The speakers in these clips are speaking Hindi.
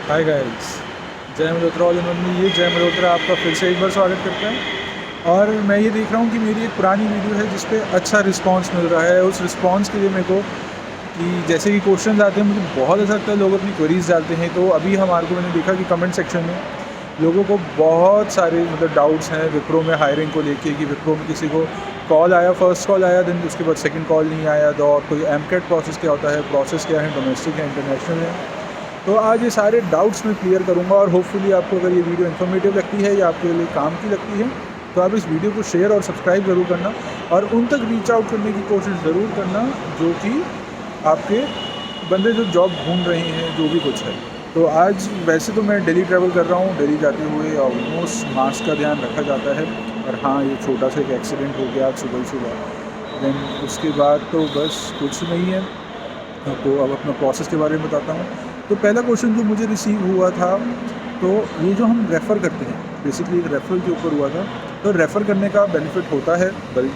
हाय गाइस, जय मल्होत्रा ऑल इन वन में ये जय मल्होत्रा आपका फिर से एक बार स्वागत करता है। और मैं ये देख रहा हूँ कि मेरी एक पुरानी वीडियो है जिस पे अच्छा रिस्पांस मिल रहा है। उस रिस्पांस के लिए मेरे को कि जैसे कि क्वेश्चन आते हैं, मुझे बहुत अच्छा लगता है लोग अपनी क्वेरीज डालते हैं। तो अभी हमारे को मैंने देखा कि कमेंट सेक्शन में लोगों को बहुत सारे डाउट्स हैं विप्रो में हायरिंग को लेके, कि विप्रो में किसी को कॉल आया, फर्स्ट कॉल आया, देन उसके बाद सेकंड कॉल नहीं आया, तो और कोई एमकेट प्रोसेस क्या होता है, प्रोसेस क्या है, डोमेस्टिक है, इंटरनेशनल है। तो आज ये सारे डाउट्स मैं क्लियर करूँगा और होपफुली आपको अगर ये वीडियो इन्फॉर्मेटिव लगती है या आपके लिए काम की लगती है तो आप इस वीडियो को शेयर और सब्सक्राइब ज़रूर करना और उन तक रीच आउट करने की कोशिश ज़रूर करना जो कि आपके बंदे जो जॉब ढूंढ रहे हैं, जो भी कुछ है। तो आज वैसे तो मैं दिल्ली ट्रैवल कर रहा हूँ, दिल्ली जाते हुए ऑलमोस्ट मास्क का ध्यान रखा जाता है। और हाँ, ये छोटा सा एक एक्सीडेंट हो गया आज सुबह सुबह। देन उसके बाद तो बस कुछ नहीं है। आपको अब अपना प्रोसेस के बारे में बताता हूँ। तो पहला क्वेश्चन जो मुझे रिसीव हुआ था, तो ये जो हम रेफ़र करते हैं, बेसिकली एक रेफ़रल के ऊपर हुआ था। तो रेफ़र करने का बेनिफिट होता है,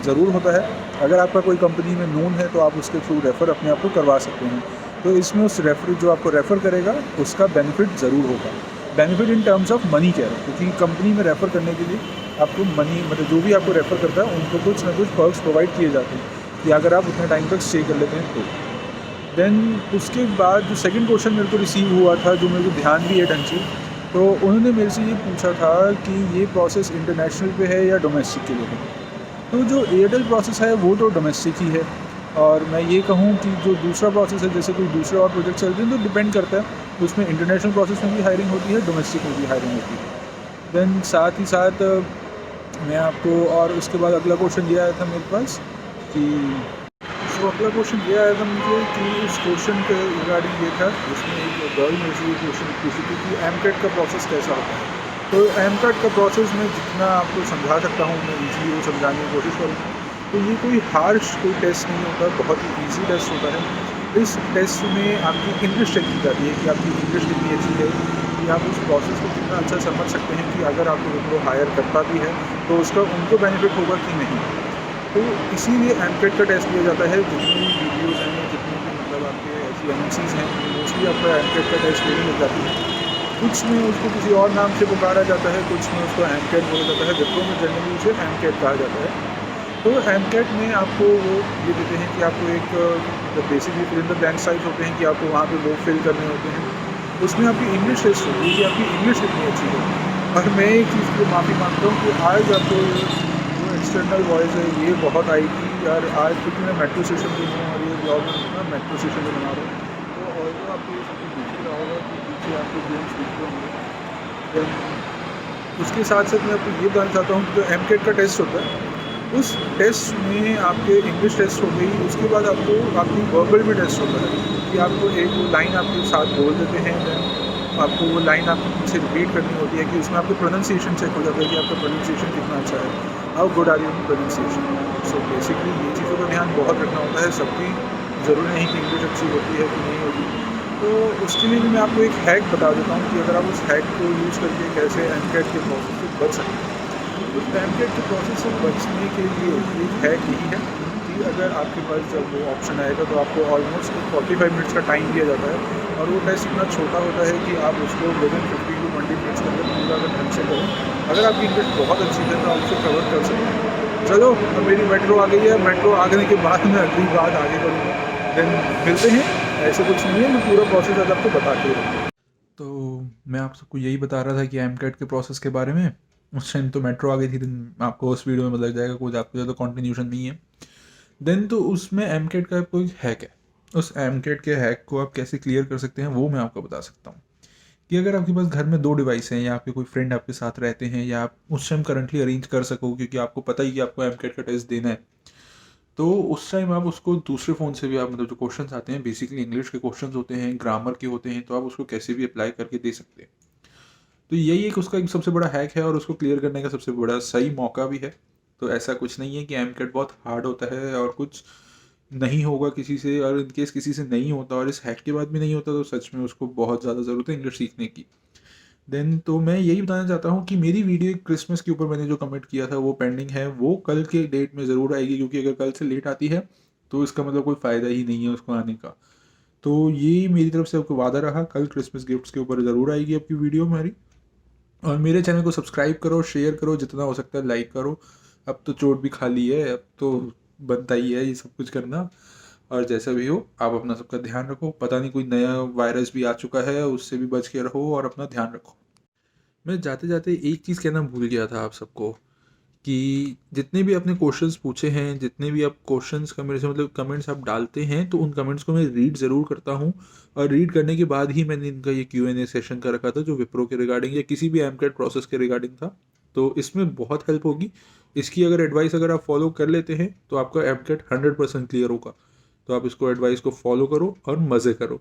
ज़रूर होता है। अगर आपका कोई कंपनी में नोन है तो आप उसके थ्रू रेफ़र अपने आप को करवा सकते हैं। तो इसमें उस रेफ़र जो आपको रेफ़र करेगा उसका बेनिफिट ज़रूर होगा। Benefit in terms of money कह रहा हूँ, क्योंकि कंपनी में रेफ़र करने के लिए आपको मनी, जो भी आपको रेफ़र करता है उनको कुछ ना कुछ पर्क्स प्रोवाइड किए जाते हैं कि अगर आप उतने टाइम तक स्टे कर लेते हैं तो। देन उसके बाद जो सेकंड क्वेश्चन मेरे को रिसीव हुआ था, जो मेरे को ध्यान भी है ढंग से, तो उन्होंने मेरे से ये पूछा था कि ये प्रोसेस इंटरनेशनल पे है या डोमेस्टिक के लिए है। तो जो एयरटेल प्रोसेस है वो तो डोमेस्टिक ही है। और मैं ये कहूँ कि जो दूसरा प्रोसेस है, जैसे कोई दूसरे और प्रोजेक्ट चलते हैं तो डिपेंड करता है, उसमें इंटरनेशनल प्रोसेस में भी हायरिंग होती है, डोमेस्टिक में भी हायरिंग होती है। देन साथ ही साथ मैं आपको, और उसके बाद अगला क्वेश्चन ये आया था मेरे पास कि, तो अगला क्वेश्चन ये आया था मुझे कि उस क्वेश्चन के रिगार्डिंग ये था, जिसमें एक गर्ल मेरे से ये क्वेश्चन पूछी थी कि एमकेट का प्रोसेस कैसा होता है। तो एमकेट का प्रोसेस में जितना आपको समझा सकता हूँ मैं ईजीली वो समझाने की कोशिश करूँगा। तो ये कोई हार्श कोई टेस्ट नहीं होता, बहुत ही ईजी टेस्ट होता है। इस टेस्ट में आपकी इंग्लिश चेक की जाती है कि आपकी इंग्लिश कितनी अच्छी है, कि आप उस प्रोसेस को कितना अच्छा समझ सकते हैं, कि अगर आपको विप्रो हायर करता भी है तो उसका उनको बेनिफिट होगा कि नहीं। तो इसीलिए एमकेट का टेस्ट लिया जाता है। जितनी भी वीडियोज़ हैं, जितनी भी आपके ऐसी एमएनसीज़ हैं, मोस्टली आपका एमकेट का टेस्ट लेने लग जाती है। कुछ में उसको किसी और नाम से पुकारा जाता है, कुछ में उसको एमकेट बोला जाता है, विप्रो में जनरली उसे एमकेट कहा जाता है। तो एमकेट में आपको वो ये देते हैं कि आपको एक basically fill in the blanks types होते हैं कि आपको वहाँ पे वो फिल करने होते हैं। उसमें आपकी इंग्लिश टेस्ट होती है कि आपकी इंग्लिश कितनी अच्छी है। और मैं एक चीज़ की माफ़ी मांगता हूँ कि आज आपको जो एक्सटर्नल वॉइस है ये बहुत आएगी यार। आज क्योंकि मैं मेट्रो स्टेशन पे हूँ और ये ब्लॉग मैं मेट्रो स्टेशन पे बना रहा हूँ, तो और तो आपको ये सब कुछ दिख ही रहा होगा कि पीछे आपको गेम्स दिख रहे होंगे। देन उसके साथ साथ मैं आपको ये बताना चाहता हूँ कि जो एमकेट का टेस्ट होता है, उस टेस्ट में आपके इंग्लिश टेस्ट हो गई, उसके बाद आपको आपकी वर्बल भी टेस्ट होता है कि आपको एक वो लाइन आपके साथ बोल देते हैं। देन आपको वो लाइन आपको पीछे रिपीट करनी होती है, कि उसमें आपको प्रोनाउंसिएशन चेक हो जाता है कि आपका प्रोनाउंसिएशन कितना अच्छा है, how good are you in pronunciation. So basically ये चीज़ों का ध्यान बहुत रखना होता है। सबकी ज़रूरी नहीं कि इंग्लिश अच्छी होती है कि नहीं होती। तो उसके लिए भी मैं आपको एक हैक बता देता हूँ कि अगर आप उस हैक को यूज़ करके कैसे एमकेट के प्रोसेस से बच सकते हैं। तो एमकेट के प्रोसेस से बचने के लिए एक हैक यही है कि अगर आपके पास जब वो ऑप्शन आएगा तो आपको ऑलमोस्ट 45 मिनट्स का टाइम दिया जाता है। और वो टेस्ट इतना छोटा होता है कि आप उसको विदिन 15 टू 20 मिनट्स के अंदर पूरा अगर ढंग से करें, अगर आपकी इंग्लिश बहुत अच्छी है तो आप उसे कवर कर सकते हैं। चलो, अब मेरी मेट्रो आ गई है, मेट्रो आ गने के बाद मैं अगली बात आगे करूँगा। देन मिलते हैं। ऐसे कुछ नहीं है, मैं पूरा प्रोसेस आज आपको बता के रहूँगा। तो मैं आप सबको यही बता रहा था कि एमकेट के प्रोसेस के बारे में। उस टाइम तो मेट्रो आ गई थी, देन आपको उस वीडियो में पता लग जाएगा, कुछ आपको ज़्यादा कॉन्टिन्यूशन नहीं है। देन तो उसमें एमकेट का कोई हैक है। उस एमकेट के हैक को आप कैसे क्लियर कर सकते हैं वो मैं आपको बता सकता हूँ। कि अगर आपके पास घर में 2 डिवाइस हैं, या आपके कोई फ्रेंड आपके साथ रहते हैं, या आप उस टाइम करंटली अरेंज कर सको, क्योंकि आपको पता ही कि आपको एमकेट का टेस्ट देना है, तो उस टाइम आप उसको दूसरे फ़ोन से भी आप, जो क्वेश्चंस आते हैं बेसिकली इंग्लिश के क्वेश्चंस होते हैं, ग्रामर के होते हैं, तो आप उसको कैसे भी अप्लाई करके दे सकते हैं। तो यही एक उसका एक सबसे बड़ा हैक है, और उसको क्लियर करने का सबसे बड़ा सही मौका भी है। तो ऐसा कुछ नहीं है कि एमकेट बहुत हार्ड होता है और कुछ नहीं होगा किसी से, और इन केस किसी से नहीं होता और इस हैक के बाद भी नहीं होता, तो सच में उसको बहुत ज़्यादा ज़रूरत है इंग्लिश सीखने की। देन तो मैं यही बताना चाहता हूँ कि मेरी वीडियो क्रिसमस के ऊपर मैंने जो कमेंट किया था वो पेंडिंग है, वो कल के डेट में ज़रूर आएगी, क्योंकि अगर कल से लेट आती है तो इसका मतलब कोई फ़ायदा ही नहीं है उसको आने का। तो ये मेरी तरफ से आपको वादा रहा, कल क्रिसमस गिफ्ट्स के ऊपर ज़रूर आएगी आपकी वीडियो हमारी। और मेरे चैनल को सब्सक्राइब करो, शेयर करो, जितना हो सकता है लाइक करो। अब तो चोट भी खा ली है, अब तो बनता ही है ये सब कुछ करना। और जैसा भी हो, आप अपना सबका ध्यान रखो। पता नहीं कोई नया वायरस भी आ चुका है, उससे भी बच के रहो और अपना ध्यान रखो। मैं जाते जाते एक चीज़ कहना भूल गया था आप सबको, कि जितने भी आपने क्वेश्चंस पूछे हैं, जितने भी आप क्वेश्चंस का मेरे से मतलब कमेंट्स आप डालते हैं, तो उन कमेंट्स को मैं रीड ज़रूर करता हूँ। और रीड करने के बाद ही मैंने इनका ये Q&A सेशन का रखा था, जो विप्रो के रिगार्डिंग या किसी भी एमकेट प्रोसेस के रिगार्डिंग था। तो इसमें बहुत हेल्प होगी। इसकी अगर एडवाइस अगर आप फॉलो कर लेते हैं तो आपका एमकेट 100% क्लियर होगा। तो आप इसको एडवाइस को फॉलो करो और मज़े करो।